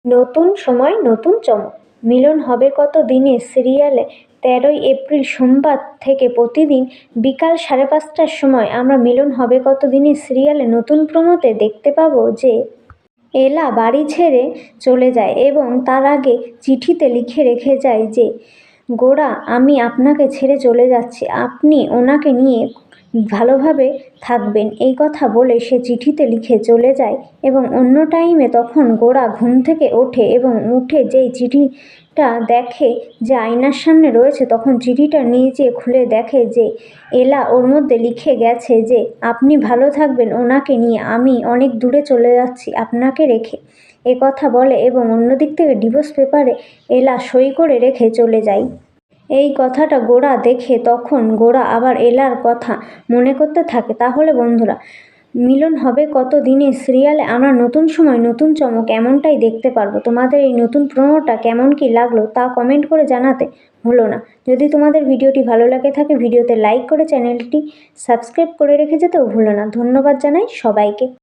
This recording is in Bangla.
নতুন সময় নতুন চমক। মিলন হবে কত দিনে সিরিয়ালে ১৩ই এপ্রিল সোমবার থেকে প্রতিদিন বিকাল ৫:৩০টার সময় আমরা মিলন হবে কত দিনে সিরিয়ালে নতুন প্রোমোতে দেখতে পাবো যে এলা বাড়ি ছেড়ে চলে যায় এবং তার আগে চিঠিতে লিখে রেখে যায় যে গোরা, আমি আপনাকে ছেড়ে চলে যাচ্ছি, আপনি ওনাকে নিয়ে ভালোভাবে থাকবেন, এই কথা বলে সে চিঠিতে লিখে চলে যায়। এবং অন্য টাইমে তখন গোরা ঘুম থেকে ওঠে এবং উঠে যেই চিঠিটা দেখে যে আয়নার সামনে রয়েছে, তখন চিঠিটা নিজে খুলে দেখে যে এলা ওর মধ্যে লিখে গেছে যে আপনি ভালো থাকবেন ওনাকে নিয়ে, আমি অনেক দূরে চলে যাচ্ছি আপনাকে রেখে, এ কথা বলে এবং অন্যদিক থেকে ডিভোর্স পেপারে এলা সই করে রেখে চলে যায়। এই কথাটা গোরা দেখে তখন গোরা আবার এলার কথা মনে করতে থাকে। তাহলে বন্ধুরা, মিলন হবে কত দিনে সিরিয়ালে আমরা নতুন সময় নতুন চমক এমনটাই দেখতে পারবো। তোমাদের এই নতুন প্রোমোটা কেমন কি লাগলো তা কমেন্ট করে জানাতে ভুলো না। যদি তোমাদের ভিডিওটি ভালো লাগে থাকে ভিডিওতে লাইক করে চ্যানেলটি সাবস্ক্রাইব করে রেখে যেতেও ভুলো না। ধন্যবাদ জানাই সবাইকে।